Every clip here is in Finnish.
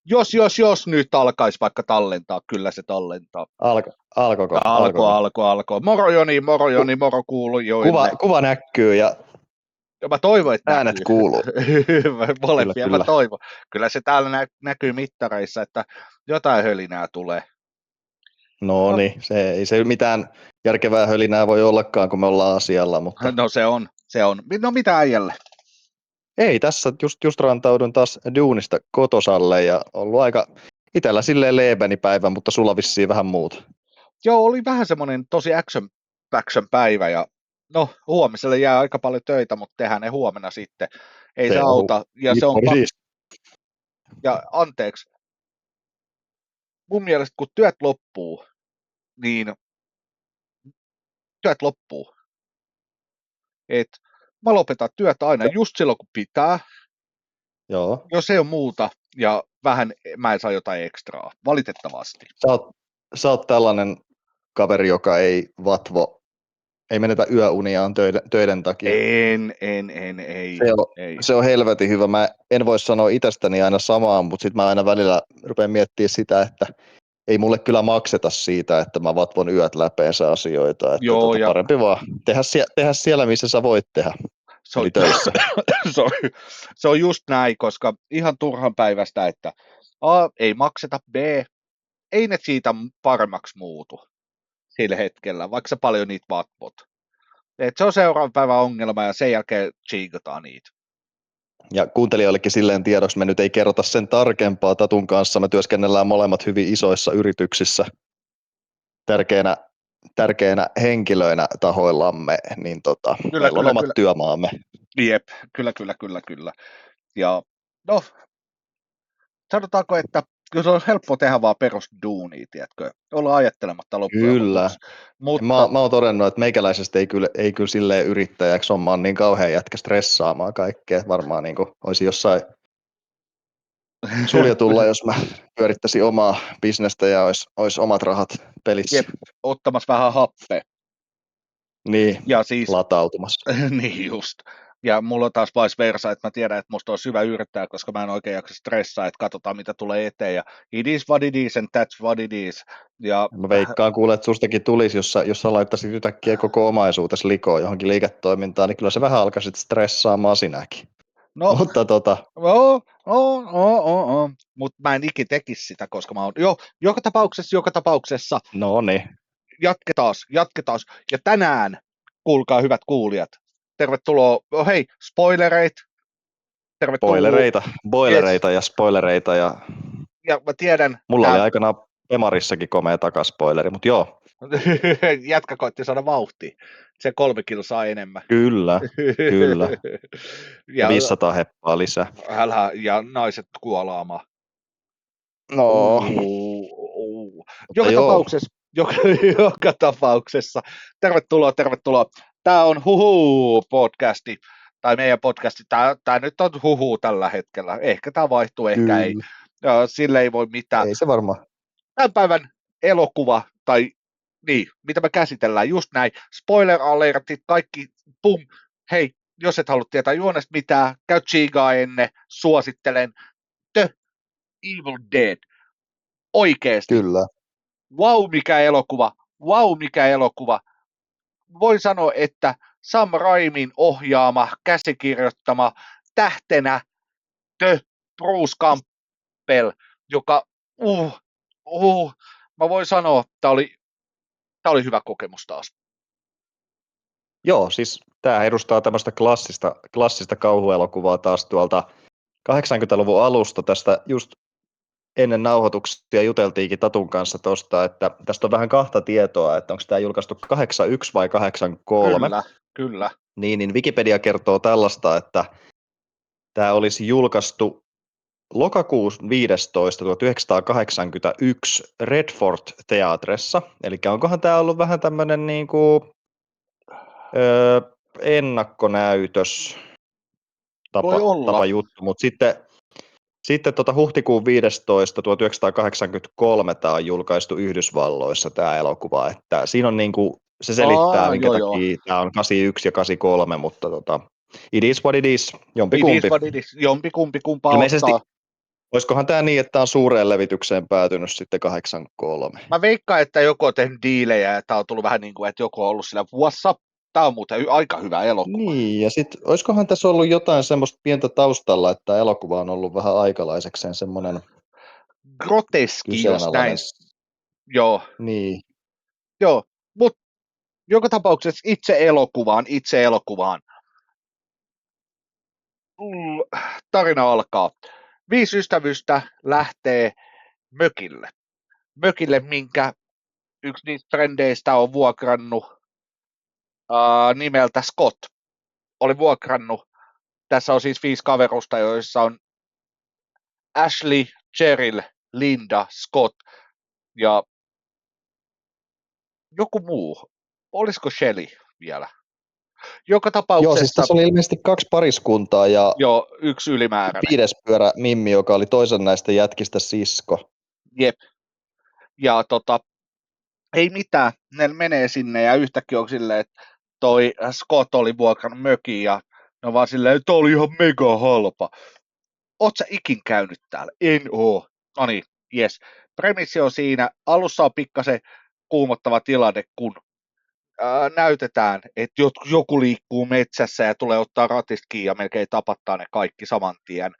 Jos nyt alkaisi vaikka tallentaa, kyllä se tallentaa. Alkoiko? Alkoi. Moro Joni, moro kuulijoille. Kuva näkyy ja mä toivon, että äänet näkyy. kuuluu. Molempia Kyllä. mä toivon. Kyllä se täällä näkyy mittareissa, että jotain hölinää tulee. No niin, ei se mitään järkevää hölinää voi ollakaan, kun me ollaan asialla. Mutta... No se on. No mitä äijälle? Ei, tässä just rantaudun taas duunista kotosalle ja ollut aika itsellä silleen leebeni päivä, mutta sulla vissiin vähän muuta. Joo, oli vähän semmoinen tosi action päivä ja no huomiselle jää aika paljon töitä, mutta tehdään ne huomenna sitten. Ei se auta. Ja se on ja anteeksi, mun mielestä kun työt loppuu, niin työt loppuu. Et mä lopetan työt aina just silloin, kun pitää. Joo. Jos ei ole muuta, ja vähän mä en saa jotain ekstraa, valitettavasti. Sä oot tällainen kaveri, joka ei menetä yöuniaan töiden takia. Ei. Se on helvetin hyvä. Mä en voi sanoa itsestäni aina samaa, mutta sitten mä aina välillä rupean miettimään sitä, että ei mulle kyllä makseta siitä, että mä vatvon yöt läpeensä asioita. Että Joo, parempi vaan tehdä siellä, missä sä voit tehdä. Eli töissä. Se on just näin, koska ihan turhan päivästä, että A, ei makseta, B, ei ne siitä paremmaksi muutu sillä hetkellä, vaikka sä paljon niitä vatvot. Et se on seuraavan päivän ongelma ja sen jälkeen chiikataan niitä. Ja kuuntelijoillekin silleen tiedoksi, me nyt ei kerrota sen tarkempaa Tatun kanssa, me työskennellään molemmat hyvin isoissa yrityksissä tärkeänä henkilöinä tahoillamme, niin meillä on omat työmaamme. Jep, kyllä. Ja no, sanotaanko, että kyllä se on helppo tehdä vaan perusduunia, tiedätkö? Olla ajattelematta loppujen Kyllä. Mutta... Mä oon todennut, että meikäläisestä ei kyllä silleen yrittäjäksi on, mä oon niin kauhean jätkä stressaamaan kaikkea, varmaan niin kuin olisi jossain suljetulla, jos mä pyörittäisin omaa bisnestä ja olisi omat rahat pelissä. Jep, ottamassa vähän happea. Niin, ja siis, latautumassa. Niin just. Ja mulla on taas vice versa, että mä tiedän, että musta on hyvä yrittää, koska mä en oikein jaksa stressaa, että katsotaan mitä tulee eteen. Ja it is what it is and that's what it is. Ja... Mä veikkaan kuulee, että sustakin tulisi, jos sä laittaisit yhtäkkiä koko omaisuutesi likoon johonkin liiketoimintaan, niin kyllä se vähän alkaisit stressaamaan sinäkin. No, mutta mutta mä en ikin tekisi sitä, koska mä oon joka tapauksessa. No niin. Jatketaan. Ja tänään, kuulkaa hyvät kuulijat, tervetuloa, hei, spoilereita. Boilereita ja spoilereita. Ja mä tiedän. Mulla oli aikanaan Emarissakin komea takaspoileri, mutta joo. Jätkä koitti saada vauhtia. Se 3 kilsaa enemmän. Kyllä. Ja 500 heppaa lisää. Ja naiset kuolaamaan. No. Joka tapauksessa. Tervetuloa. Tämä on podcasti. Tai meidän podcasti. Tämä nyt on tällä hetkellä. Ehkä tämä vaihtuu, ehkä ei. Sille ei voi mitään. Ei se varmaan. Tämän päivän elokuva, tai niin, mitä me käsitellään, just näin. Spoiler alertit, kaikki, pum. Hei, jos et halua tietää juonesta mitään, käy chigaa ennen, suosittelen. The Evil Dead. Oikeesti. Kyllä. Wow, mikä elokuva. Voin sanoa, että Sam Raimin ohjaama, käsikirjoittama, tähtenä The Bruce Campbell, joka, mä voin sanoa, että tämä oli hyvä kokemus taas. Joo, siis tämä edustaa tämmöistä klassista kauhuelokuvaa taas tuolta 80-luvun alusta. Tästä just ennen nauhoituksia juteltiinkin Tatun kanssa tuosta, että tästä on vähän kahta tietoa, että onko tämä julkaistu 81 vai 83. Kyllä. Niin Wikipedia kertoo tällaista, että tämä olisi julkaistu lokakuun 15. 1981 Redford-teatressa. Eli onkohan tämä ollut vähän tämmöinen niinku, ennakkonäytös tapa juttu, mutta sitten huhtikuun 15. 1983 tämä on julkaistu Yhdysvalloissa tämä elokuva, että siinä on niinku, se selittää, minkä takia tämä on 81 ja 83, mutta it is what it is, jompikumpi. Jompikumpi kumpaa ottaa. Olisikohan tämä niin, että tämä on suureen levitykseen päätynyt sitten 83? Mä veikkaan, että joku on tehnyt diilejä ja tää on tullut vähän niin kuin, että joku on ollut sillä WhatsApp. Tää on muuten aika hyvä elokuva. Niin, ja sitten olisikohan tässä ollut jotain semmoista pientä taustalla, että tämä elokuva on ollut vähän aikalaisekseen semmoinen Groteski, jos kyseenalainen. näin. Joo, Niin. joo. Mutta joka tapauksessa itse elokuvaan. Tarina alkaa. 5 ystävystä lähtee mökille. Mökille, minkä yksi niistä trendeistä on vuokrannut nimeltä Scott. Oli vuokrannut. Tässä on siis 5 kaverusta, joissa on Ashley, Cheryl, Linda, Scott ja joku muu. Olisiko Shelly vielä? Joka tapauksessa... Joo, siis tässä oli ilmeisesti 2 pariskuntaa ja joo, 1 ylimääräinen. 5. pyörä Mimmi, joka oli toisen näistä jätkistä sisko. Jep. Ja ei mitään, ne menee sinne ja yhtäkkiä on silleen, että toi Scott oli vuokrannut mökin ja ne on vaan silleen, että oli ihan mega halpa. Oot sä ikin käynyt täällä? En oo. No niin, jes. Premissi on siinä, alussa on pikkasen kuumottava tilanne, kun näytetään, että joku liikkuu metsässä ja tulee ottaa ratista kiinni ja melkein tapattaa ne kaikki saman tien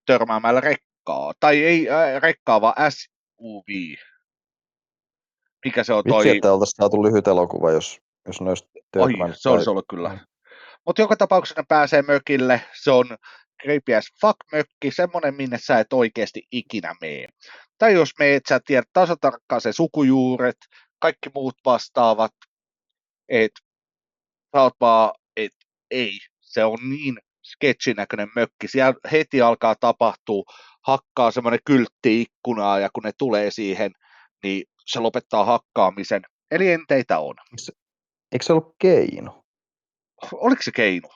törmäämällä rekkaa. Tai ei rekkaa, vaan SUV. Mikä se on toi? Vitsi, että oltaisiin saatu lyhyt elokuva, jos ne olisi törmännyt. Se olisi ollut kyllä. Mutta joka tapauksessa ne pääsee mökille. Se on creepy as fuck mökki, semmoinen, minne sä et oikeasti ikinä mene. Tai jos meet, sä tiedät tasatarkkaan se sukujuuret, kaikki muut vastaavat, että sä oot vaan, että ei, se on niin sketchinäköinen mökki. Siellä heti alkaa tapahtua, hakkaa semmoinen kyltti ikkunaa, ja kun ne tulee siihen, niin se lopettaa hakkaamisen. Eli enteitä on. Eikö se ollut Keino? Oliko se Keino?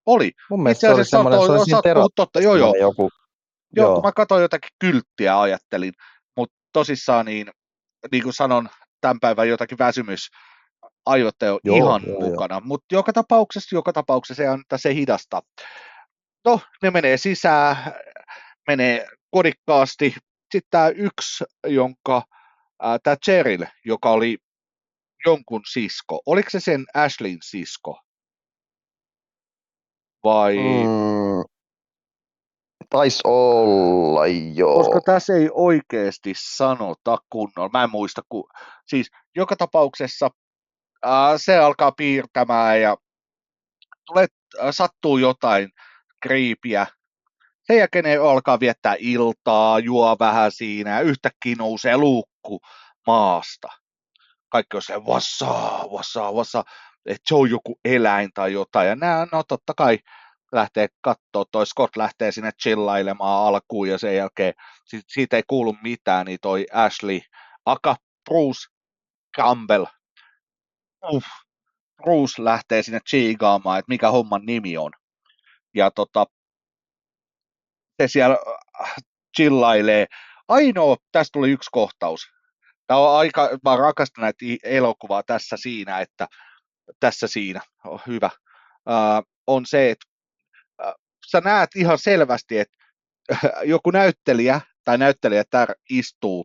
Oli. Mun mielestä se oli semmoinen, se oli siinä totta. Joo. Joku. Joo, kun mä katsoin jotakin kylttiä ajattelin, mutta tosissaan niin kuin sanon, tämän päivän jotakin ajoitte on ihan mukana, mutta joka tapauksessa ei anneta se hidasta. No, ne menee sisään, menee kodikkaasti. Sitten tämä yksi, tämä Cheryl, joka oli jonkun sisko, oliko se sen Ashleyn sisko? Vai... Taisi olla, joo. Koska tässä ei oikeasti sanota kunnolla. Mä en muista, siis joka tapauksessa se alkaa piirtämään ja sattuu jotain kriipiä. Sen jälkeen ne alkaa viettää iltaa, juo vähän siinä ja yhtäkkiä nousee luukku maasta. Kaikki on se vassa, että se on joku eläin tai jotain. Ja nämä, no totta kai lähtee katsoa, toi Scott lähtee sinne chillailemaan alkuun ja sen jälkeen siitä ei kuulu mitään, niin toi Ashley, aka Bruce Campbell, Bruce lähtee sinne chiigaamaan, että mikä homman nimi on. Ja se siellä chillailee. Ainoa, tästä tuli yksi kohtaus. Tämä on mä rakastan näitä elokuvaa tässä siinä, että hyvä, on se, että sä näet ihan selvästi, että joku näyttelijä tai näyttelijätär istuu,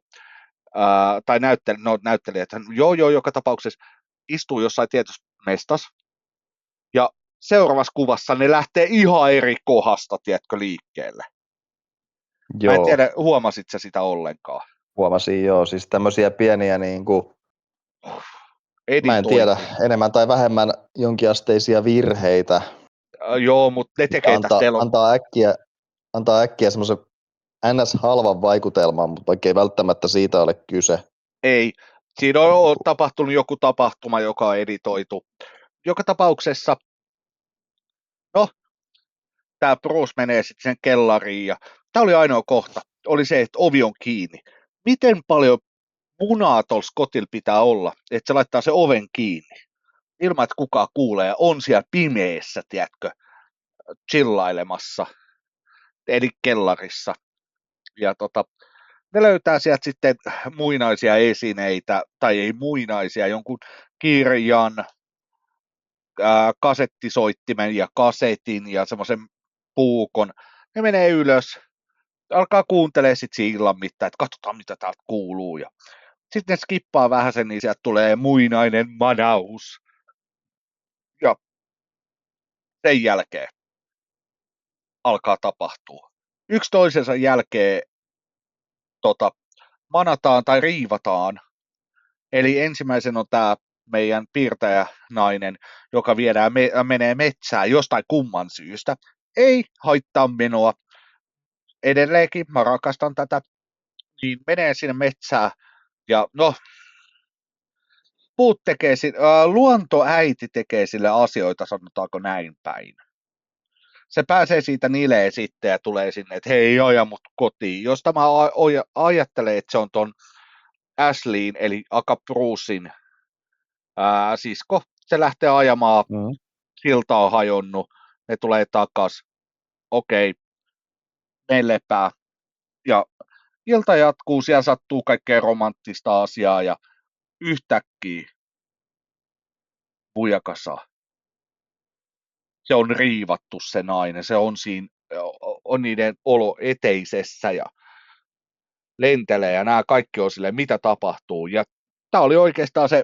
tai näyttelijät, joka tapauksessa istuu jossain tietyssä mestas, ja seuraavassa kuvassa ne lähtee ihan eri kohdasta, tiedätkö, liikkeelle. Joo. Mä en tiedä, huomasit sä sitä ollenkaan? Huomasin, joo, siis tämmöisiä pieniä niinku, mä en tiedä, enemmän tai vähemmän jonkinasteisia virheitä. Joo, mutta ne tekee antaa äkkiä semmoisen NS-halvan vaikutelman, mutta vaikka ei välttämättä siitä ole kyse. Ei, siinä on tapahtunut joku tapahtuma, joka on editoitu. Joka tapauksessa, no, tämä Bruce menee sitten sen kellariin, ja tämä oli ainoa kohta, oli se, että ovi on kiinni. Miten paljon munaa tuolla Scottilla pitää olla, että se laittaa se oven kiinni, ilman että kukaan kuulee, ja on siellä pimeässä, tiedätkö, chillailemassa, eli kellarissa. Ja ne löytää sieltä sitten muinaisia esineitä, tai ei muinaisia, jonkun kirjan, kasettisoittimen ja kasetin ja semmoisen puukon. Ne menee ylös, alkaa kuuntelee sit siinä illan mittaan, että katsotaan mitä täältä kuuluu. Ja sitten ne skippaa vähän sen, niin sieltä tulee muinainen manaus. Ja sen jälkeen alkaa tapahtua. Yksi toisensa jälkeen manataan tai riivataan. Eli ensimmäisen on tämä meidän piirtäjänainen, joka menee metsään jostain kumman syystä. Ei haittaa menoa. Edelleenkin mä rakastan tätä. Niin menee sinne metsään ja no, luontoäiti tekee sille asioita, sanotaanko näin päin. Se pääsee siitä nileen sitten ja tulee sinne, että hei, aja mut kotiin. Jos tämä ajattelee, että se on ton Ashleyn, eli Aka Brucein sisko, se lähtee ajamaan, silta on hajonnut, ne tulee takas, okei, ne lepää. Ja ilta jatkuu, siellä sattuu kaikkea romanttista asiaa ja yhtäkkiä Bujakasa. Se on riivattu se nainen, se on siinä, on niiden olo eteisessä ja lentelee ja nämä kaikki on silleen, mitä tapahtuu. Ja tämä oli oikeastaan se,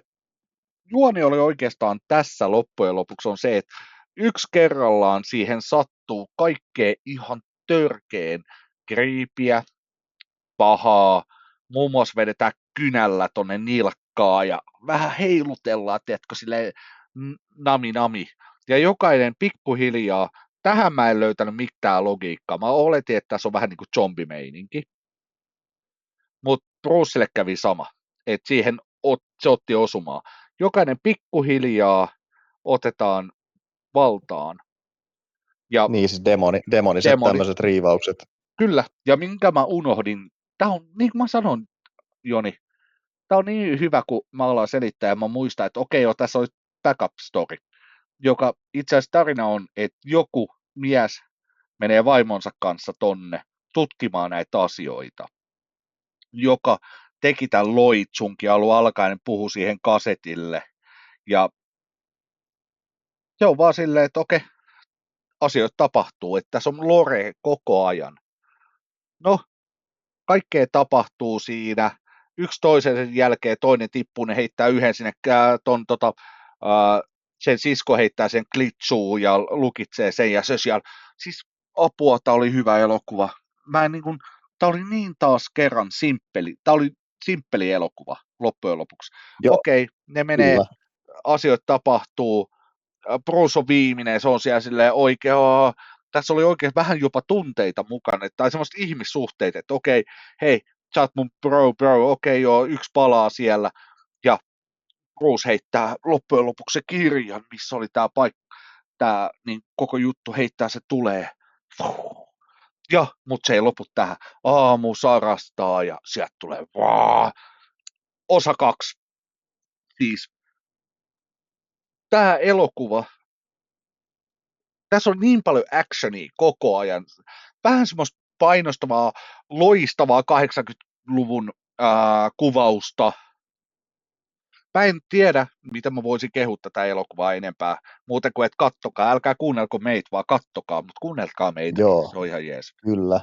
juoni oli oikeastaan tässä loppujen lopuksi on se, että yksi kerrallaan siihen sattuu kaikkea ihan törkeen kriipiä, pahaa, muun muassa vedetään kynällä tonne nilkkaa ja vähän heilutellaan, tiedätkö, silleen nami. Ja jokainen pikkuhiljaa, tähän mä en löytänyt mitään logiikkaa. Mä oletin, että tässä on vähän niin kuin zombimeininki. Mutta Brucelle kävi sama, että siihen se otti osumaan. Jokainen pikkuhiljaa otetaan valtaan. Ja niin siis demoniset tämmöiset riivaukset. Kyllä, ja minkä mä unohdin, tää on, niin kuin mä sanon, Joni, tää on niin hyvä, kun mä alan selittää, ja mä muistan, että okei, tässä oli backup story, joka itse asiassa tarina on, että joku mies menee vaimonsa kanssa tonne tutkimaan näitä asioita, joka teki tämän loitsunkin alun alkaen, puhui siihen kasetille, ja se on vaan silleen, että okei, asioita tapahtuu, että tässä on lore koko ajan. No, kaikkea tapahtuu siinä, yksi toisen jälkeen toinen tippuu, ne heittää yhden sinne, sen sisko heittää sen klitsuun ja lukitsee sen ja se siellä, siis apua, tämä oli hyvä elokuva. Tämä oli niin taas kerran tämä oli simppeli elokuva loppujen lopuksi. Okei, ne menee, kyllä. Asioita tapahtuu, Bruce on viimeinen, se on siellä silleen tässä oli oikein vähän jopa tunteita mukana, tai semmoista ihmissuhteita, että okei, hei, sä oot mun bro, okei joo, yksi palaa siellä, ja Bruce heittää loppujen lopuksi se kirjan, missä oli tää paikka, niin koko juttu heittää, se tulee, mutta se ei lopu tähän, aamu sarastaa, ja sieltä tulee, osa 2, siis, tää elokuva, tässä on niin paljon actionia koko ajan. Vähän semmoista painostavaa, loistavaa 80-luvun kuvausta. Mä en tiedä, mitä mä voisin kehua tätä elokuvaa enempää. Muuten kuin, että kattokaa. Älkää kuunnelko meitä, vaan kattokaa. Mutta kuunnelkaa meitä, joo, se on ihan jees. Kyllä.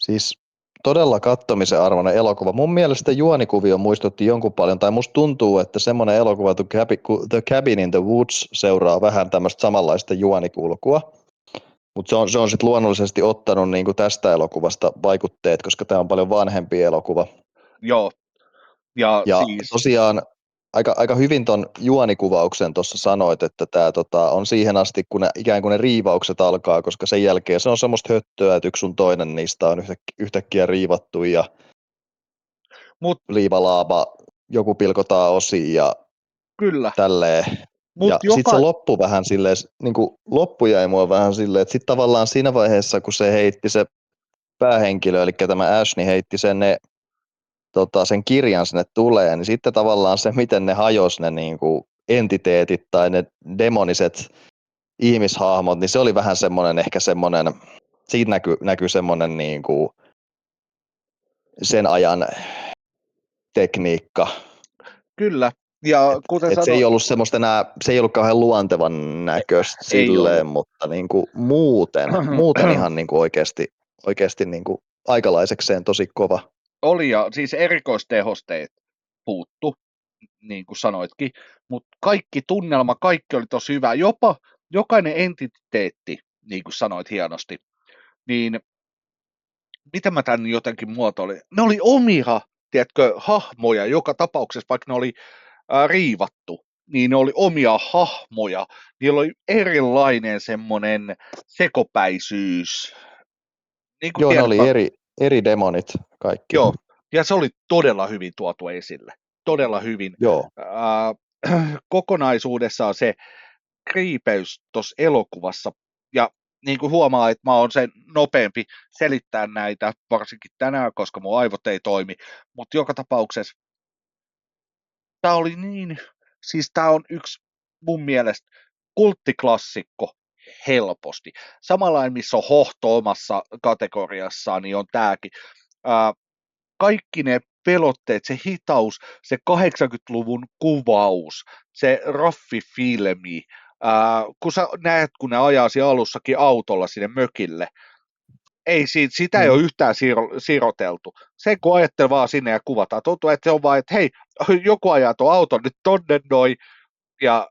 Siis todella kattomisen arvoinen elokuva. Mun mielestä juonikuvio muistutti jonkun paljon, tai musta tuntuu, että semmoinen elokuva The Cabin in the Woods seuraa vähän tämmöistä samanlaista juonikulkua. Mutta se on sitten luonnollisesti ottanut niinku tästä elokuvasta vaikutteet, koska tämä on paljon vanhempi elokuva. Joo. Ja siis tosiaan aika hyvin ton juonikuvauksen tuossa sanoit, että tämä on siihen asti, kun ikään kuin ne riivaukset alkaa, koska sen jälkeen se on semmoista höttöä, että yksi sun toinen niistä on yhtäkkiä riivattu ja liivalaaba, joku pilkotaan osiin ja kyllä. Tälleen. Ja sitten se loppu vähän silleen, niin kuin loppu jäi mua vähän silleen, että sitten tavallaan siinä vaiheessa, kun se heitti se päähenkilö, eli tämä Ash, niin heitti sen sen kirjan sinne tulee, niin sitten tavallaan se, miten ne hajos ne niin kuin entiteetit tai ne demoniset ihmishahmot, niin se oli vähän semmoinen, ehkä semmoinen, siitä näkyy semmoinen niin kuin sen ajan tekniikka. Kyllä. Ja kuten se ei ollut semmoista enää, se ei ollut kauhean luontevan näköistä silleen, mutta niin kuin muuten ihan niin kuin oikeasti niin kuin aikalaisekseen tosi kova. Oli, ja siis erikoistehosteet puuttu, niin kuin sanoitkin, mutta kaikki tunnelma, kaikki oli tosi hyvä, jopa jokainen entiteetti, niin kuin sanoit hienosti, niin miten mä tämän jotenkin muotoilin, ne oli omia, tiedätkö, hahmoja joka tapauksessa, vaikka ne oli riivattu, niin ne oli omia hahmoja, niillä oli erilainen semmoinen sekopäisyys. Niin kuin Joo, ne tiedät, oli eri demonit kaikki. joo, ja se oli todella hyvin tuotu esille. Todella hyvin. Joo. Kokonaisuudessaan se kriipeys tuossa elokuvassa, ja niin kuin huomaa, että mä oon sen nopeampi selittää näitä, varsinkin tänään, koska mun aivot ei toimi, mutta joka tapauksessa tämä oli niin, siis tämä on yksi mun mielestä kulttiklassikko helposti. Samanlainen, missä on hohto omassa kategoriassaan, niin on tämäkin. Kaikki ne pelotteet, se hitaus, se 80-luvun kuvaus, se raffifilmi, kun sä näet, kun ne ajaa siinä alussakin autolla sinne mökille, ei sitä ei ole yhtään siroteltu. Se kun ajattelee vaan sinne ja kuvataan, tuntuu, että se on vaan, että hei, joku ajaa tuon auton nyt tonne noin, ja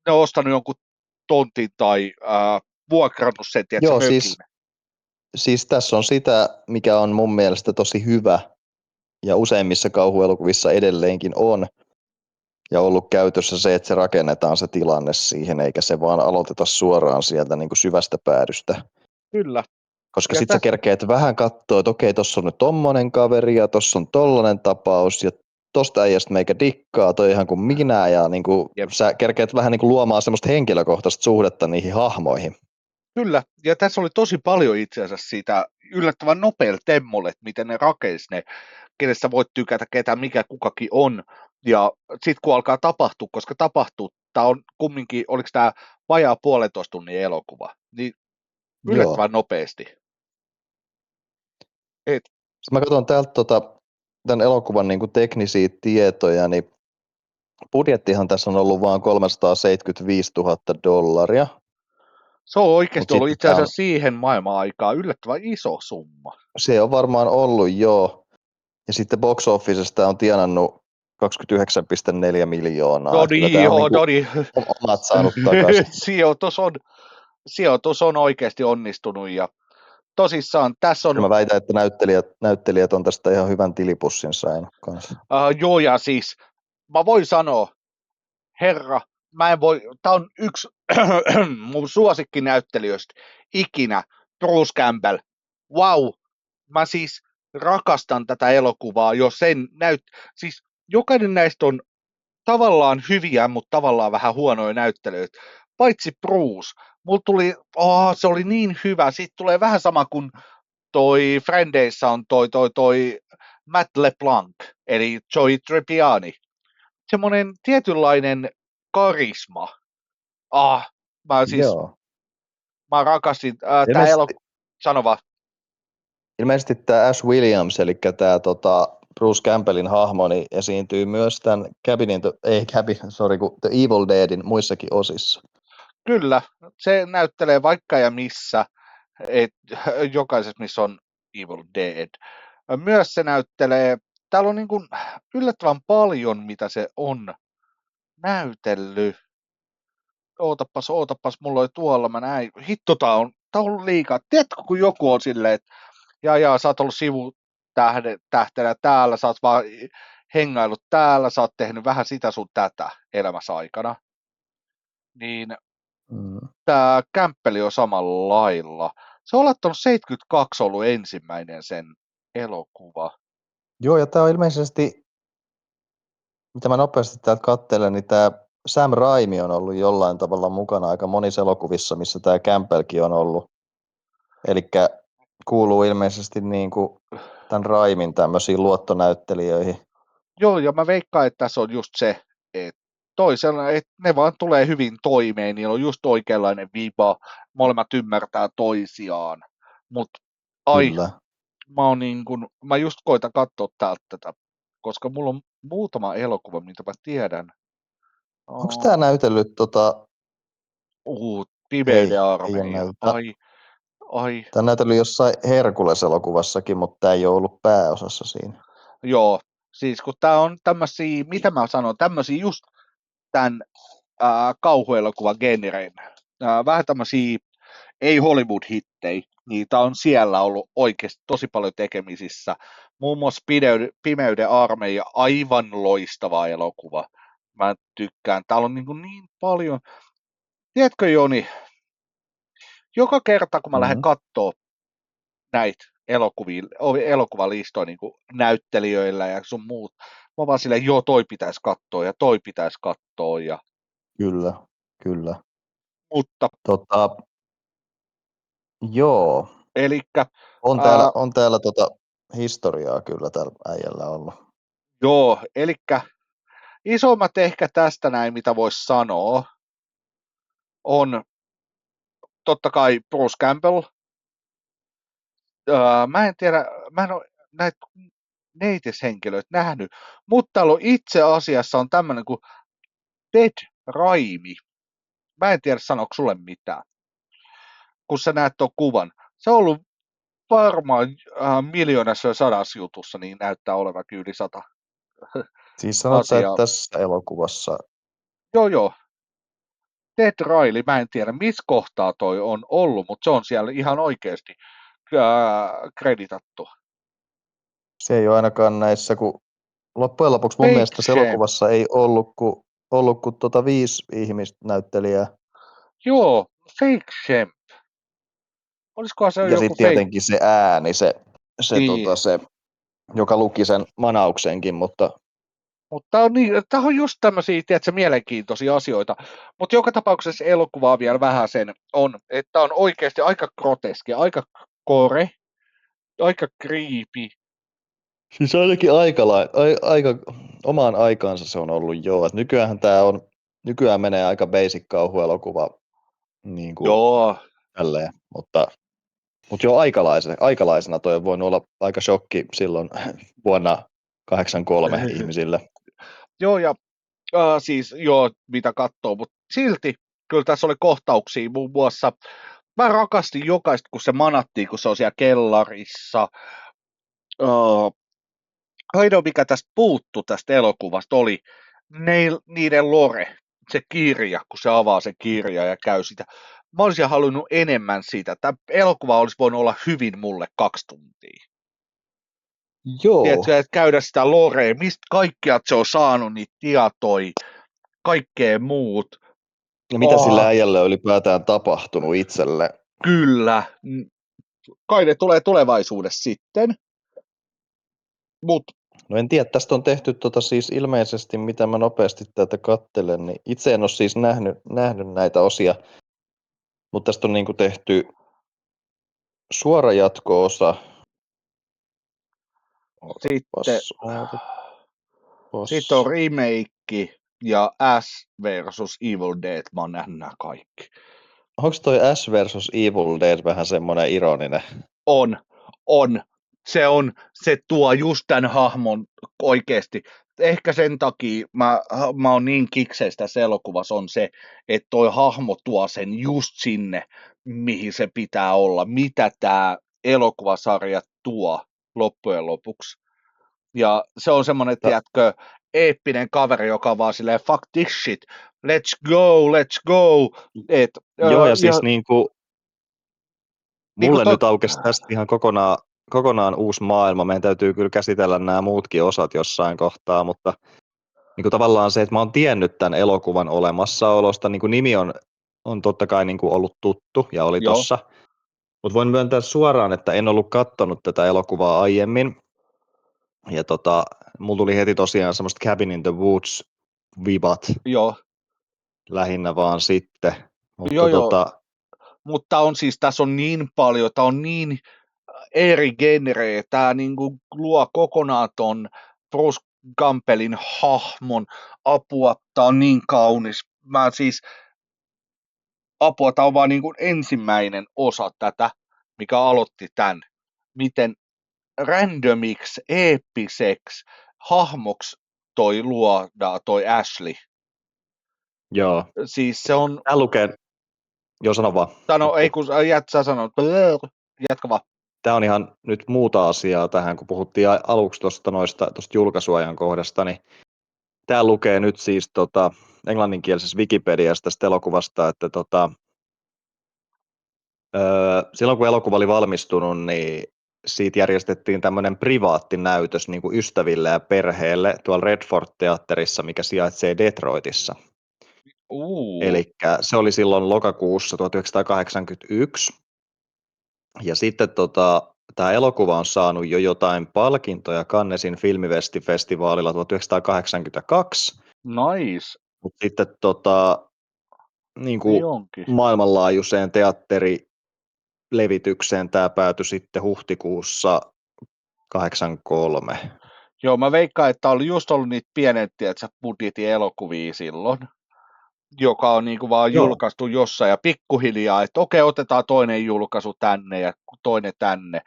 ne on ostanut jonkun tontin tai vuokrannut sen, tiedätkö, Joo, mökin. siis tässä on sitä, mikä on mun mielestä tosi hyvä, ja useimmissa kauhuelokuvissa edelleenkin on, ja ollut käytössä se, että se rakennetaan se tilanne siihen, eikä se vaan aloiteta suoraan sieltä niin kuin syvästä päädystä. Kyllä. Koska sitten sä kerkeet vähän katsoa, että okei, tossa on nyt tommonen kaveri, ja tossa on tollanen tapaus, ja tosta äijästä meikä dikkaa, toi ihan kuin minä, ja niin kuin sä kerkeet vähän niin kuin luomaan semmoista henkilökohtaista suhdetta niihin hahmoihin. Kyllä, ja tässä oli tosi paljon itse asiassa siitä yllättävän nopealla temmolle, että miten ne rakensi ne, kenestä voit tykätä, ketä mikä kukakin on, ja sitten kun alkaa tapahtua, koska tapahtuu, tämä on kumminkin, oliko tämä vajaa 1,5 tunnin elokuva, niin yllättävän nopeasti. Mä katson täältä tämän elokuvan niin kuin teknisiä tietoja, niin budjettihan tässä on ollut vain $375,000. Se on oikeasti ollut itse asiassa siihen maailman aikaan yllättävän iso summa. Se on varmaan ollut, joo. Ja sitten box officesta on tienannut 29,4 miljoonaa. No niin, joo, no niin. Omat saanut takaisin. Sijoitus on oikeasti onnistunut ja tosissaan tässä on... Mä väitän, että näyttelijät on tästä ihan hyvän tilipussin saanut kanssa. Joo, ja siis mä voin sanoa, herra, tää on yksi mun suosikkinäyttelijöistä ikinä, Bruce Campbell. Wow, mä siis rakastan tätä elokuvaa jo sen siis jokainen näistä on tavallaan hyviä, mutta tavallaan vähän huonoja näyttelijöitä. Paitsi Bruce. Mulla tuli, se oli niin hyvä. Siitä tulee vähän sama kuin toi Friendeissa on toi Matt LeBlanc, eli Joey Tribbiani. Semmoinen tietynlainen karisma. Mä rakastin tää elokuva. Sano vaan. Ilmeisesti tämä Ash Williams, eli tämä Bruce Campbellin hahmo, niin esiintyy myös tämän The Evil Deadin muissakin osissa. Kyllä, se näyttelee vaikka ja missä, jokaisessa missä on Evil Dead. Myös se näyttelee, täällä on niin kuin yllättävän paljon, mitä se on näytellyt. Ootapas, mulla oli tuolla, mä näin. Hitto, tää on ollut liikaa. Tiedätkö, kun joku on silleen, että sä oot ollut sivutähtenä täällä, sä oot vaan hengailut täällä, sä oot tehnyt vähän sitä sun tätä elämässä aikana. Niin tää Kämppeli on samalla lailla. Se on olettanut 72 ollut ensimmäinen sen elokuva. Joo, ja tää on ilmeisesti, mitä mä nopeasti täältä katselen, niin tää Sam Raimi on ollut jollain tavalla mukana aika monissa elokuvissa, missä tää Campbellkin on ollut. Elikkä kuuluu ilmeisesti niin kuin tämän Raimin tämmöisiin luottonäyttelijöihin. Joo, ja mä veikkaan, että tässä on just se, että toisella, että ne vaan tulee hyvin toimeen, niillä on just oikeanlainen viba, molemmat ymmärtää toisiaan, mutta mä just koitan katsoa täältä, koska mulla on muutama elokuva, mitä mä tiedän. Onko tää näytellyt Pimeyden armeija. Ai, Tämä näytely jossain Herkules-elokuvassakin, mutta tämä ei ole ollut pääosassa siinä. joo. Siis kun tää on tämmösiä, mitä mä sanon, tämmösiä just tän kauhuelokuvan genren. Vähän tämmösiä ei Hollywood-hittejä, niitä on siellä ollut oikeasti tosi paljon tekemisissä. Muun muassa Pimeyden armeija, aivan loistava elokuva. Mä tykkään. Täällä on niin paljon. Tiedätkö Joni, joka kerta kun mä lähden kattoo näitä elokuvalistoja niin näyttelijöillä ja sun muut, mä vaan silleen, joo, toi pitäisi katsoa ja toi pitäisi katsoa. Ja... Kyllä. Mutta, joo. elikkä... On täällä historiaa kyllä tällä äijällä ollut. Joo, elikkä isommat ehkä tästä näin, mitä voisi sanoa, on totta kai Bruce Campbell. Mä en tiedä, mä en ole näitä neitishenkilöitä nähnyt, mutta täällä on itse asiassa on tämmöinen kuin Ted Raimi. Mä en tiedä, sanoiko sulle mitään, kun sä näet tuon kuvan. Se on ollut varmaan miljoonassa ja sadassa jutussa, niin näyttää olevan yli 100 Siis sanot sä, että asiaa. tässä elokuvassa... Joo. Ted Riley, mä en tiedä missä kohtaa toi on ollut, mutta se on siellä ihan oikeasti kreditattu. Se ei ole ainakaan näissä, kun loppujen lopuksi mun mielestä tässä elokuvassa ei ollut kuin 5 ihmistä näyttelijää. Joo, Fake Shemp. Olisikohan se ja joku sitten tietenkin se ääni, se, joka luki sen manauksenkin, mutta... Mutta tämä on just tämmöisiä, tiedätkö, mielenkiintoisia asioita. Mutta joka tapauksessa elokuvaa vielä vähän sen on, että on oikeasti aika groteski, aika kore, aika creepy. Siis ainakin aika omaan aikaansa se on ollut joo. Et nykyään menee aika basic kauhuelokuva niin kuin Joo. tälleen, mutta joo, aikalaisena toi on voinut olla aika shokki silloin vuonna 1983 ihmisille. Joo, ja siis joo, mitä katsoo, mutta silti kyllä tässä oli kohtauksia muun muassa. Mä rakastin jokaista, kun se manattiin, kun se on siellä kellarissa. Ainoa, mikä tästä puuttu tästä elokuvasta, oli niiden lore, se kirja, kun se avaa se kirja ja käy sitä. Mä olisin halunnut enemmän siitä. Tämä elokuva olisi voinut olla hyvin mulle 2 tuntia. Joo. Tiedätkö, että käydä sitä lorea, mistä kaikkea se on saanut niitä tietoja, kaikkea muut. Ja mitä sille äijälle on ylipäätään tapahtunut itselle? Kyllä. Kai ne tulee tulevaisuudessa sitten. No en tiedä, tästä on tehty siis ilmeisesti, mitä mä nopeasti tätä katselen, niin itse en ole siis nähnyt näitä osia, mutta tästä on niinku tehty suora jatko-osa. Sitten on remake ja S versus Evil Dead. Mä oon nähnyt nämä kaikki. Onko toi S versus Evil Dead vähän semmoinen ironinen? On. Se tuo just tämän hahmon oikeasti. Ehkä sen takia mä oon niin kikseistä tässä elokuvassa on se, että toi hahmo tuo sen just sinne, mihin se pitää olla. Mitä tämä elokuvasarja tuo loppujen lopuksi. Ja se on semmoinen, tiedätkö, eeppinen kaveri, joka on vaan silleen, fuck this shit, let's go. Joo, ja siis niinku, mulle nyt aukesi tästä ihan kokonaan uusi maailma. Meidän täytyy kyllä käsitellä nämä muutkin osat jossain kohtaa, mutta niinku tavallaan se, että mä oon tiennyt tämän elokuvan olemassaolosta, niinku nimi on totta kai niinku ollut tuttu ja oli tossa, mutta voin myöntää suoraan, että en ollut katsonut tätä elokuvaa aiemmin. Ja mulla tuli heti tosiaan semmoista Cabin in the Woods vibat. Joo. Lähinnä vaan sitten. Mutta Mutta on siis, tässä on niin paljon, tämä on niin eri genrejä, tämä niinku luo kokonaan ton Bruce Campbellin hahmon. Apua, tämä on niin kaunis. Tämä on vaan niinku ensimmäinen osa tätä, mikä aloitti tämän. Miten randomiksi, eeppiseksi hahmoksi toi luodaan, toi Ashley. Joo. Siis se on... Joo, sano vaan. Sano, ei kun sä sanot, jatka vaan. Tämä on ihan nyt muuta asiaa tähän, kun puhuttiin aluksi tuosta julkaisuajan kohdasta, niin tämä lukee nyt siis englanninkielisessä Wikipediassa tästä elokuvasta, että silloin kun elokuva oli valmistunut, niin siitä järjestettiin tämmöinen privaattinäytös niin kuin ystäville ja perheelle tuolla Redford-teatterissa, mikä sijaitsee Detroitissa. Eli se oli silloin lokakuussa 1981. Ja sitten tämä elokuva on saanut jo jotain palkintoja Cannesin filmifestivaalilla 1982. Nice. Mutta sitten niin kuin Jonkin. maailmanlaajuiseen teatterilevitykseen tämä päätyi sitten huhtikuussa 83. Joo, mä veikkaan, että oli just ollut niitä pienen budjetin elokuvia silloin, joka on niinku vaan julkaistu jossain ja pikkuhiljaa, että okei, otetaan toinen julkaisu tänne ja toinen tänne.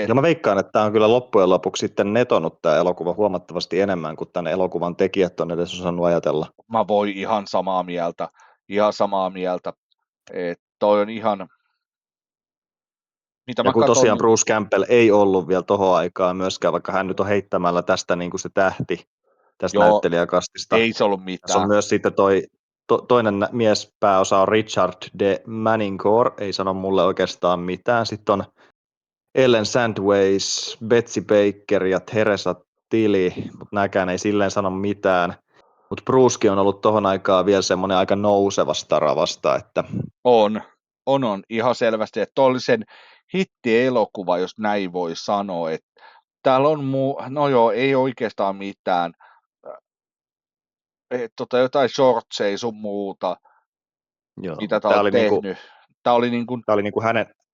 Ja mä veikkaan, että tämä on kyllä loppujen lopuksi sitten netonut tämä elokuva huomattavasti enemmän kuin tämän elokuvan tekijät on edes osannut ajatella. Mä voin ihan samaa mieltä, että toi on ihan... Mitä ja kun tosiaan Bruce Campbell ei ollut vielä tohon aikaan myöskään, vaikka hän nyt on heittämällä tästä niin kuin se tähti tästä näyttelijäkastista. Ei se ollut mitään. Se on myös sitten toinen miespääosa on Richard de Manincourt, ei sano mulle oikeastaan mitään. Sitten on Ellen Sandways, Betsy Baker ja Teresa Tilly, mutta nämäkään ei silleen sano mitään. Mutta Brucekin on ollut tohon aikaan vielä semmoinen aika nouseva stara vasta, että... On ihan selvästi, että oli sen hittielokuva, jos näin voi sanoa, että täällä on no joo, ei oikeastaan mitään, jotain shortseja sun muuta, joo, mitä tää on tehnyt. Tää oli niinku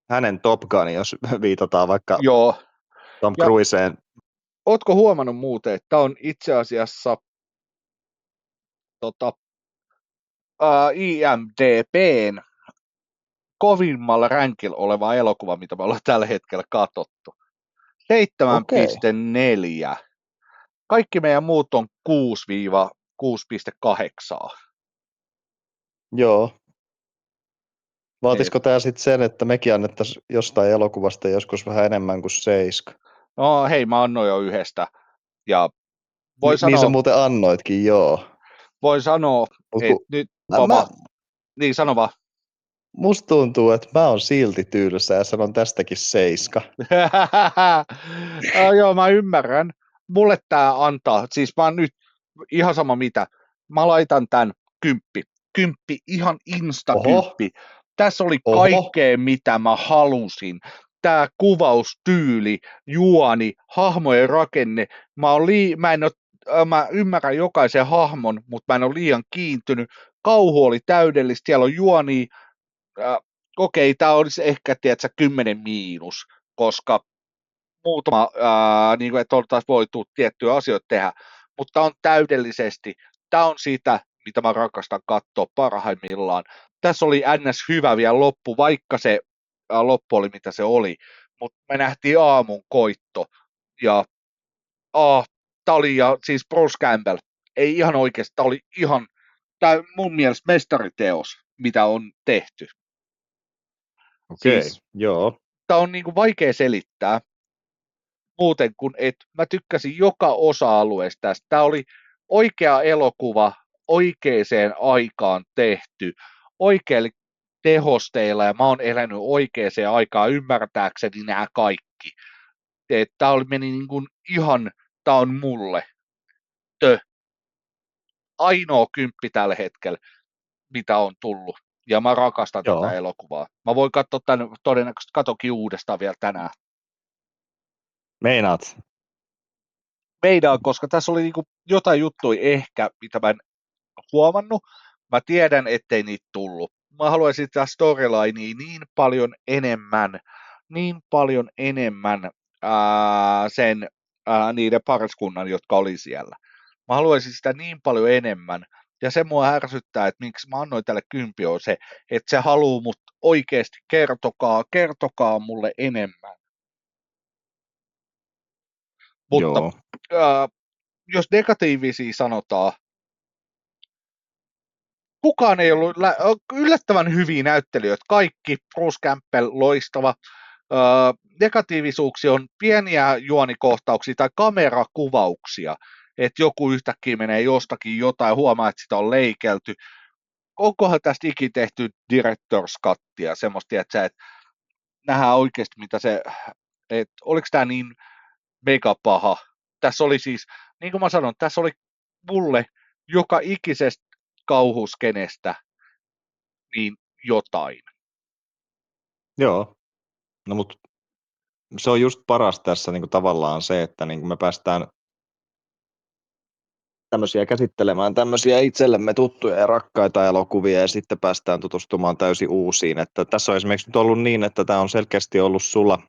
hänen Top Gun, jos viitataan vaikka Tom Cruiseen. Ootko huomannut muuten, että tää on itse asiassa IMDb:n kovimmalla rankilla oleva elokuva, mitä me ollaan tällä hetkellä katsottu. 7,4. Kaikki meidän muut on 6-6,8. Joo. Vaatisiko tämä sitten sen, että mekin annettaisiin jostain elokuvasta joskus vähän enemmän kuin 7? No hei, mä annoin jo yhdestä. Ja voi sanoa, niin sä muuten annoitkin, joo. Voi sanoa, että nyt niin sano vaan. Musta tuntuu, että mä oon silti tylsä ja sanon tästäkin 7. Joo, mä ymmärrän. Mulle tää antaa, siis mä oon nyt ihan sama mitä. Mä laitan tän 10. 10, ihan insta-10. Tässä oli kaikkea, mitä mä halusin. Tää kuvaustyyli, juoni, hahmojen rakenne. Mä ymmärrän jokaisen hahmon, mutta mä en ole liian kiintynyt. Kauhu oli täydellistä, siellä on juoni. Okei, tää olisi ehkä, 10 miinus, koska muutama, niin kuin, että oltaisiin voitu tiettyjä asioita tehdä, mutta on täydellisesti, tämä on sitä, mitä mä rakastan katsoa parhaimmillaan. Tässä oli NS hyvä vielä loppu, vaikka se loppu oli mitä se oli, mutta me nähtiin aamun koitto, ja tämä oli, ja siis Bruce Campbell, ei ihan oikeasti, tämä oli ihan, tämä mun mielestä mestariteos, mitä on tehty. Okei, siis, joo. Tämä on niin kuin vaikea selittää, muuten kuin, että mä tykkäsin joka osa-alueesta tästä. Tämä oli oikea elokuva, oikeaan aikaan tehty, oikeille tehosteilla, ja mä oon elänyt oikeaan aikaan ymmärtääkseni nämä kaikki. Tämä meni niin kuin ihan, tämä on mulle ainoa 10 tällä hetkellä, mitä on tullut. Ja mä rakastan tätä elokuvaa. Mä voin katsoa tämän, todennäköisesti katokin uudestaan vielä tänään. Meinaat? Meidän, koska tässä oli niinku jotain juttuja ehkä, mitä mä en huomannut. Mä tiedän, ettei niitä tullut. Mä haluaisin sitä storylinea niin paljon enemmän niiden pariskunnan, jotka oli siellä. Mä haluaisin sitä niin paljon enemmän. Ja se mua ärsyttää, että miksi mä annoin tälle 10 on se, että se haluaa mut oikeasti kertokaa mulle enemmän. Mutta jos negatiivisia sanotaan, kukaan ei ollut yllättävän hyviä näyttelijöitä, kaikki, Bruce Campbell loistava, negatiivisuuksia on pieniä juonikohtauksia tai kamerakuvauksia, että joku yhtäkkiä menee jostakin jotain, huomaa, että sitä on leikelty. Onkohan tästä ikin tehty director's cuttia, semmoista, että nähdään oikeasti, mitä se, että oliko tämä niin mega paha. Tässä oli siis, niin kuin mä sanon, tässä oli mulle joka ikisestä kauhuskenestä niin jotain. Joo, no mutta se on just paras tässä niin kuin tavallaan se, että niin kuin me päästään tämmöisiä käsittelemään tämmöisiä itsellemme tuttuja ja rakkaita elokuvia ja sitten päästään tutustumaan täysin uusiin. Että tässä on esimerkiksi nyt ollut niin, että tämä on selkeästi ollut sulla,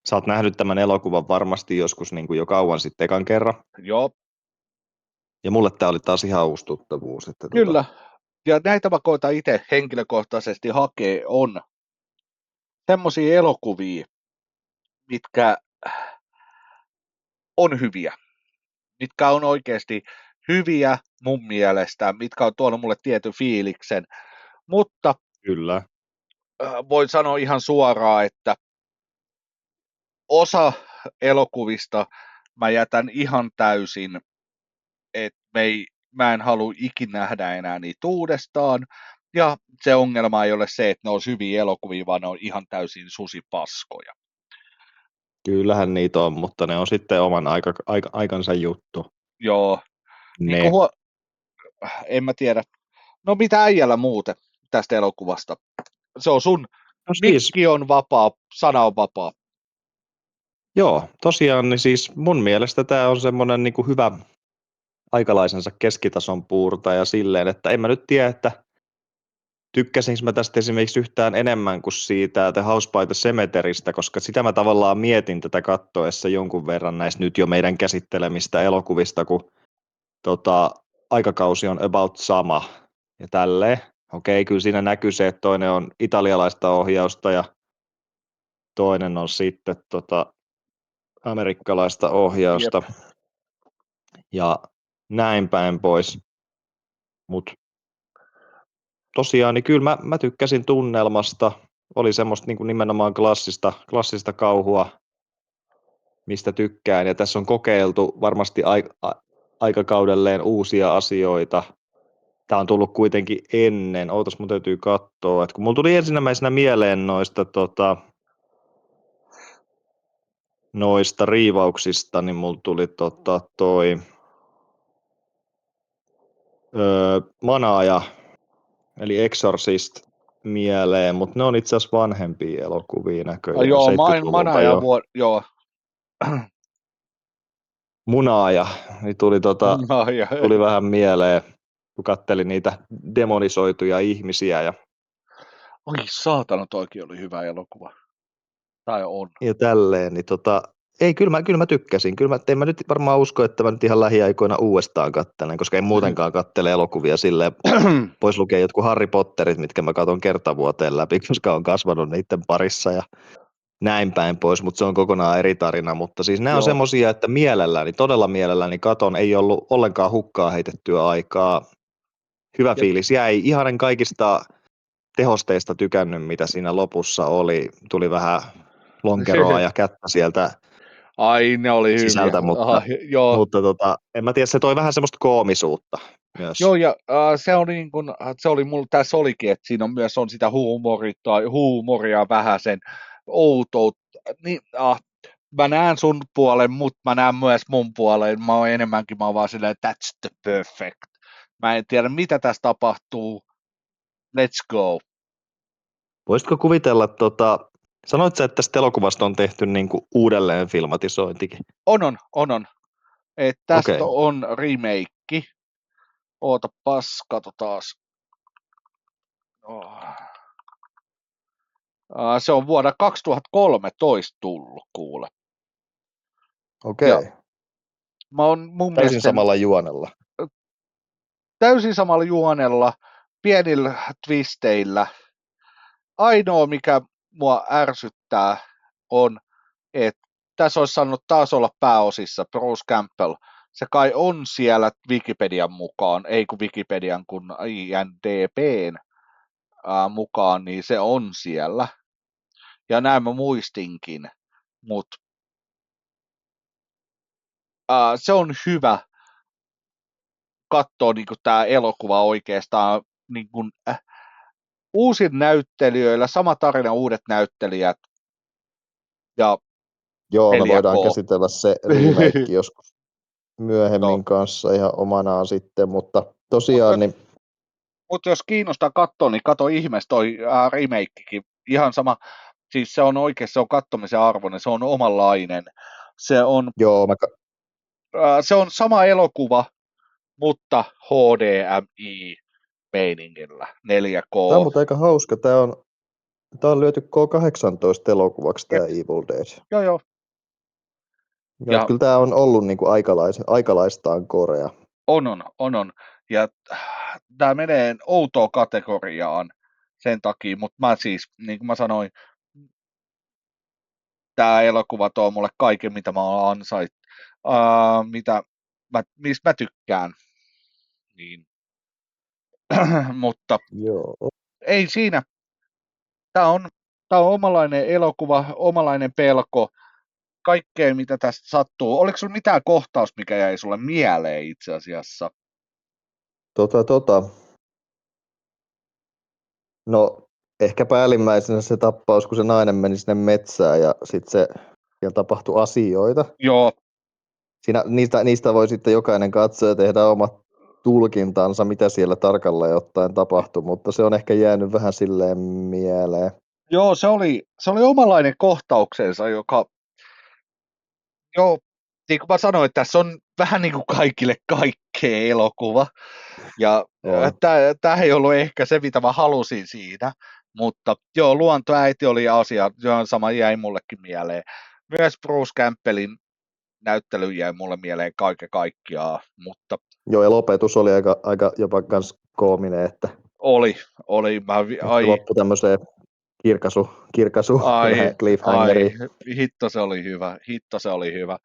sä oot nähnyt tämän elokuvan varmasti joskus niin kuin jo kauan sitten ekan kerran. Joo. Ja mulle tämä oli taas ihan uusi tuttavuus. Että Kyllä. Ja näitä mä koitan itse henkilökohtaisesti hakea on semmoisia elokuvia, mitkä on hyviä, mitkä on oikeasti hyviä mun mielestä, mitkä on tuonut mulle tietyn fiiliksen, mutta Kyllä. voin sanoa ihan suoraan, että osa elokuvista mä jätän ihan täysin, että mä en halua ikinä nähdä enää niitä uudestaan, ja se ongelma ei ole se, että ne on hyviä elokuvia, vaan ne on ihan täysin susipaskoja. Kyllähän niitä on, mutta ne on sitten oman aikansa juttu. Joo, niin en mä tiedä. No mitä äijällä muuten tästä elokuvasta? Se on sun, No siis, mikki on vapaa, sana on vapaa. joo, tosiaan niin siis mun mielestä tämä on semmoinen niin kuin hyvä aikalaisensa keskitason puurtaja silleen, että en mä nyt tiedä, että tykkäsinkö mä tästä esimerkiksi yhtään enemmän kuin siitä The House by the Cemeterystä, koska sitä mä tavallaan mietin tätä kattoessa jonkun verran näistä nyt jo meidän käsittelemistä elokuvista, kun aikakausi on about sama ja tälleen. Okei, kyllä siinä näkyy se, että toinen on italialaista ohjausta ja toinen on sitten amerikkalaista ohjausta. Jep. Ja näin päin pois. Mutta tosiaan, niin kyllä mä tykkäsin tunnelmasta. Oli semmoista niin kuin nimenomaan klassista kauhua, mistä tykkään. Ja tässä on kokeiltu varmasti aikakaudelleen uusia asioita. Tämä on tullut kuitenkin ennen. Ootas, mun täytyy katsoa. Et kun mulla tuli ensimmäisenä mieleen noista riivauksista, niin mulla tuli Manaaja, eli Exorcist mieleen, mutta ne on itse asiassa vanhempia elokuvia näköjään, Joo, 70-luvulta jo. joo. Munaaja, niin tuli vähän mieleen, kun katselin niitä demonisoituja ihmisiä. Oi saatana, toikin oli hyvä elokuva. Tai on. Ja tälleen, niin ei, kyllä mä tykkäsin. En mä nyt varmaan usko, että mä nyt ihan lähiaikoina uudestaan katselen, koska en muutenkaan katsele elokuvia silleen, pois lukee jotkut Harry Potterit, mitkä mä katson kertavuoteen läpi, koska on kasvanut niiden parissa ja näin päin pois, mutta se on kokonaan eri tarina. Mutta siis nämä on semmosia, että todella mielelläni katon, ei ollut ollenkaan hukkaa heitettyä aikaa. Hyvä fiilis jäi. Ihan kaikista tehosteista tykännyt, mitä siinä lopussa oli. Tuli vähän lonkeroa ja kättä sieltä Ai, ne oli sisältä, hyviä. mutta en mä tiedä, se toi vähän semmoista koomisuutta myös. Joo, ja se on niin kuin, se oli mulla, tässä olikin, että siinä on myös on sitä huumoria vähän sen outoutta. Niin, mä näen sun puolen, mutta mä näen myös mun puolen. Mä oon vaan silleen, that's the perfect. Mä en tiedä, mitä tässä tapahtuu. Let's go. Voisitko kuvitella, sanoit sä, että tästä elokuvasta on tehty niin kuin uudelleen filmatisointikin? On. Tästä on remake. Ootapas, katsotaas. Se on vuonna 2013 tullut, kuule. Okei. Mä oon mun täysin mielestä samalla juonella. Täysin samalla juonella, pienillä twisteillä. Ainoa, mikä mua ärsyttää, on, että tässä olisi saanut taas olla pääosissa Bruce Campbell. se kai on siellä Wikipedian mukaan, ei kun Wikipedian, kun IMDb:n mukaan, niin se on siellä. Ja näin mä muistinkin, mutta se on hyvä katsoa niin tämä elokuva oikeastaan niin kuin, uusin näyttelijöillä, sama tarina, uudet näyttelijät ja Joo, me 4K. voidaan käsitellä se remake joskus myöhemmin No. kanssa ihan omanaan sitten, mutta tosiaan niin... Mutta jos kiinnostaa katsoa, niin kato ihmeessä toi remakekin. Ihan sama, siis se on oikein, se on kattomisen arvoinen, se on omanlainen. Se on, Joo, se on sama elokuva, mutta HDMI-meiningillä, 4K. Tämä on mutta aika hauska. Tämä on lyöty K18 elokuvaksi, tämä Evil Dead. Joo. Ja kyllä tämä on ollut niin kuin aikalaistaan korea. On. Ja tämä menee outoon kategoriaan sen takia, mutta mä siis, niin kuin mä sanoin, tämä elokuva tuo mulle kaiken, mitä mä oon ansait, mistä mä tykkään. Niin. Mutta Joo. ei siinä. Tämä on omanlainen elokuva, omanlainen pelko, kaikkea mitä tästä sattuu. Oliko sinulla mitään kohtaus, mikä jäi sulle mieleen itse asiassa? No, ehkä päällimmäisenä se tappaus, kun se nainen meni sinne metsään ja sitten siellä tapahtui asioita. Joo. Niistä voi sitten jokainen katsoja tehdä omat tulkintansa, mitä siellä tarkalleen ottaen tapahtui, mutta se on ehkä jäänyt vähän silleen mieleen. Joo, se oli omanlainen kohtauksensa, joka, joo, niin kuin mä sanoin, että tässä on vähän niin kuin kaikille kaikkea elokuva, ja tämä ei ollut ehkä se, mitä mä halusin siinä, mutta joo, luontoäiti oli asia, joo, sama jäi mullekin mieleen. Myös Bruce Campbellin näyttely jäi mulle mieleen kaiken kaikkiaan, mutta... Joo, ja lopetus oli aika jopa kans koominen, että... Oli. Loppu tämmöiseen kirkaisu vähän cliffhangeri. Hitto se oli hyvä.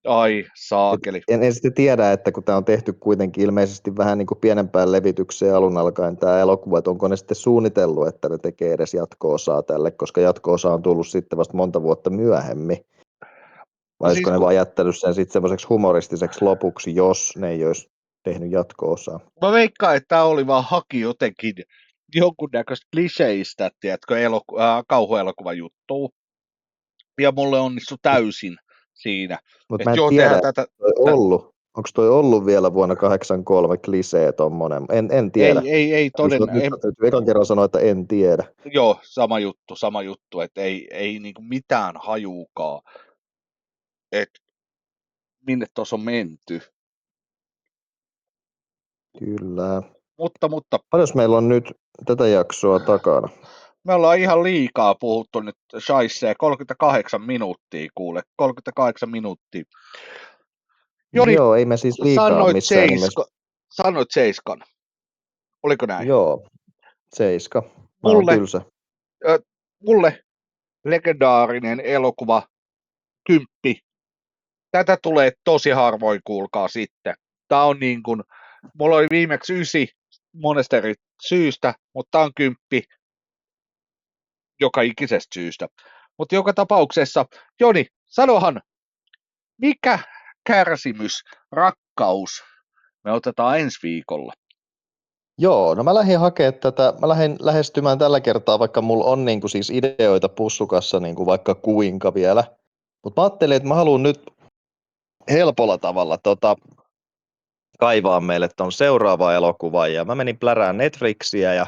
Ai, saakeli. En sitten tiedä, että kun tämä on tehty kuitenkin ilmeisesti vähän niin kuin pienempään levitykseen alun alkaen tämä elokuva, että onko ne sitten suunnitellut, että ne tekee edes jatko-osaa tälle, koska jatko-osa on tullut sitten vasta monta vuotta myöhemmin. Vai olisiko ne vaan jättänyt sen sitten semmoiseksi humoristiseksi lopuksi, jos ne ei olisi tehnyt jatko-osaa? Mä veikkaan, että tämä oli vaan haki jotenkin jonkunnäköistä kliseistä, tiedätkö, kauhuelokuvan juttua. Ja mulle onnistui täysin siinä. Mutta mä en tiedä, onko toi ollut vielä vuonna 1983 klisee tommonen? En tiedä. Ei todennäköisesti. Täytyy ekan kerran sanoa, että en tiedä. Joo, sama juttu, että ei niinku mitään hajuukaan, että minne tuossa on menty. Kyllä. Mutta. Paljon meillä on nyt tätä jaksoa takana? Me ollaan ihan liikaa puhuttu nyt shaisee, 38 minuuttia kuule, 38 minuuttia. Joni, joo, ei me siis liikaa missään nimessä. Sanoit 7. Oliko näin? Joo, 7. Mä oon tylsä. Mulle legendaarinen elokuva 10. Tätä tulee tosi harvoin, kuulkaa sitten. Tää on niin kuin, mulla oli viimeksi 9 monesta eri syystä, mutta tää on 10 joka ikisestä syystä. Mutta joka tapauksessa, Joni, sanohan, mikä kärsimys, rakkaus me otetaan ensi viikolla? Joo, no mä lähdin hakemaan tätä, mä lähdin lähestymään tällä kertaa, vaikka mulla on niinku siis ideoita pussukassa niinku vaikka kuinka vielä. Mutta mä ajattelin, että mä haluan nyt helpolla tavalla kaivaa meille ton seuraava elokuva, ja mä menin plärään Netflixiä, ja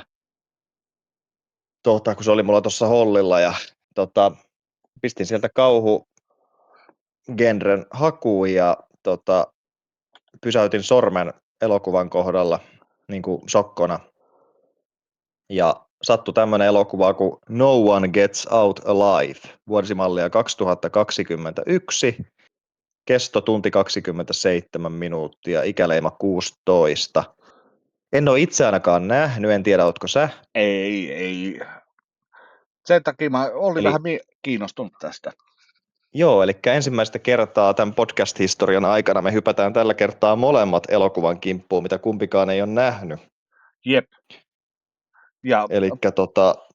kun se oli mulla tuossa hollilla, ja pistin sieltä genren hakuun, ja pysäytin sormen elokuvan kohdalla niin kuin sokkona. Ja sattui tämmöinen elokuva kuin No One Gets Out Alive, vuosimallia 2021, kesto tunti 27 minuuttia, ikäleima 16. En ole itse ainakaan nähnyt, en tiedä, ootko sä? Ei. Sen takia mä olin vähän kiinnostunut tästä. Joo, eli ensimmäistä kertaa tämän podcast-historian aikana me hypätään tällä kertaa molemmat elokuvan kimppuun, mitä kumpikaan ei ole nähnyt. Jep. Ja Eli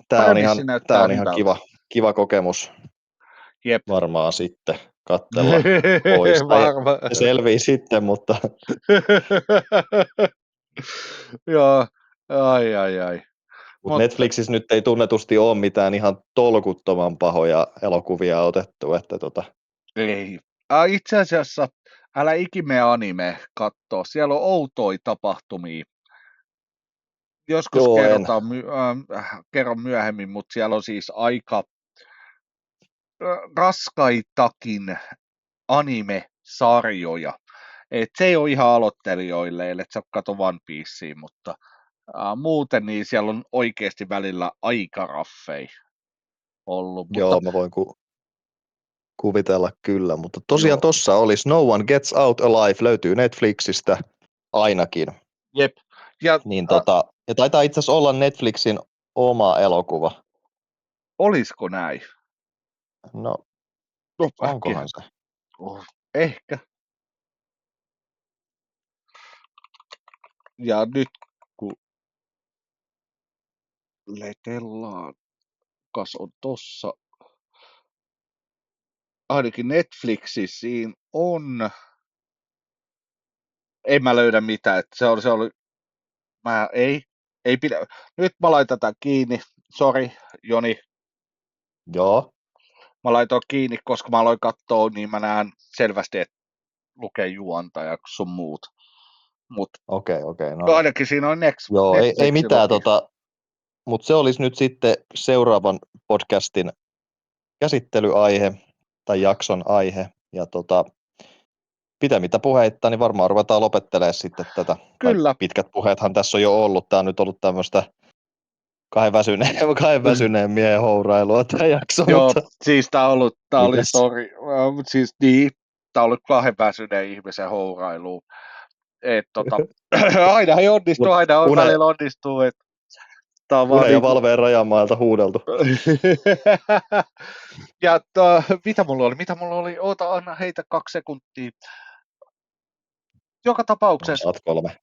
tämä on ihan kiva kokemus. Jep. Varmaan sitten katsella pois. Se selvii sitten, mutta... Joo, ai. Mutta Netflixissä nyt ei tunnetusti ole mitään ihan tolkuttoman pahoja elokuvia otettu. Että Ei. Itse asiassa älä ikime anime kattoo. Siellä on outoja tapahtumia. Joskus kerron myöhemmin, mutta siellä on siis aika raskaitakin anime-sarjoja. Et se ei ole ihan aloittelijoille, ellei sä katso One Piecea, mutta muuten niin siellä on oikeasti välillä aika raffei ollut. Joo, mä voin kuvitella kyllä, mutta tosiaan tossa olisi No One Gets Out Alive, löytyy Netflixistä ainakin. Jep. Ja taitaa itse asiassa olla Netflixin oma elokuva. Olisiko näin? No onkohan se? Ehkä. Ja nyt kun letellaan, kas on tossa, ainakin Netflixissä siinä on, en mä löydä mitään, että se oli, ei pidä, nyt mä laitan tämän kiinni, sori Joni. Joo. Mä laitoin kiinni, koska mä aloin katsoa, niin mä näen selvästi, että lukee juonta ja sun muut. Okei. No. Ainakin siinä on Joo, ei mitään, mutta se olisi nyt sitten seuraavan podcastin käsittelyaihe tai jakson aihe. Ja pitemmittä puheitta, niin varmaan ruvetaan lopettelemaan sitten tätä. Kyllä. Pitkät puheethan tässä on jo ollut. Tämä on nyt ollut tämmöistä kahden väsyneen miehen hourailua tämä jakso. Joo, siis tämä oli story. Siis niin, tämä oli kahden väsyneen ihmisen hourailu. Aina ei onnistu, aina on välillä onnistuu. Une ja Valveen Rajamailta huudeltu. Ja mitä mulla oli? Oota, anna heitä 2 sekuntia. Joka tapauksessa... Saat 3.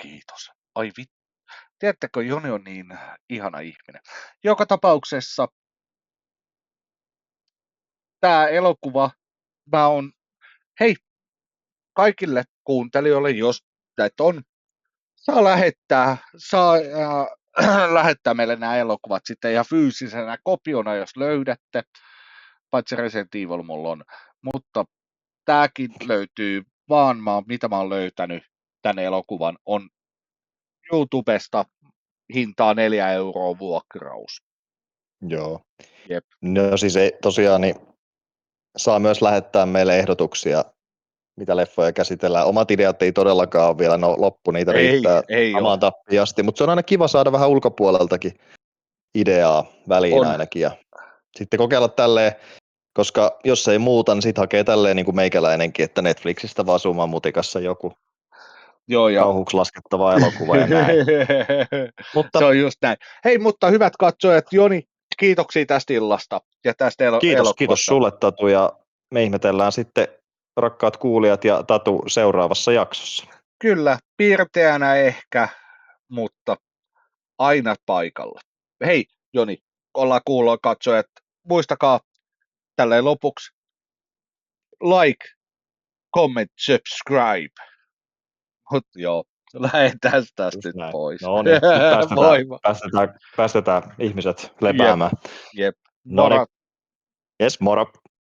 Kiitos. Ai vittu. Tiedättekö, Joni on niin ihana ihminen. Joka tapauksessa tämä elokuva, hei, kaikille kuuntelijoille, jos näitä on, saa lähettää meille nämä elokuvat sitten ihan fyysisenä kopiona, jos löydätte, paitsi Resident Evil mulla on, mutta tämäkin löytyy mitä mä oon löytänyt tän elokuvan, on YouTubesta hintaa 4 € vuokraus. Joo. Jep. No siis tosiaan niin saa myös lähettää meille ehdotuksia, mitä leffoja käsitellään. Omat ideat ei todellakaan ole vielä loppu, niitä riittää samaan tappiin asti, mutta se on aina kiva saada vähän ulkopuoleltakin ideaa väliin ainakin. Ja sitten kokeilla tälleen, koska jos ei muuta, niin sitten hakee tälleen niin kuin meikäläinenkin, että Netflixistä vaan summan mutikassa joku kauhuksi laskettava elokuva ja näin. Mutta, se on just näin. Hei, mutta hyvät katsojat, Joni, kiitoksia tästä illasta ja tästä elokuvasta. Kiitos sulle, Tatu, ja me ihmetellään sitten, rakkaat kuulijat ja Tatu, seuraavassa jaksossa. Kyllä, piirteänä ehkä, mutta aina paikalla. Hei, Joni, ollaan kuullut katsojat, muistakaa tälleen lopuksi, like, comment, subscribe. Mut joo, lähdetään tästä nyt pois. No niin, päästetään ihmiset lepäämään. Jep. No niin. Yes, moro.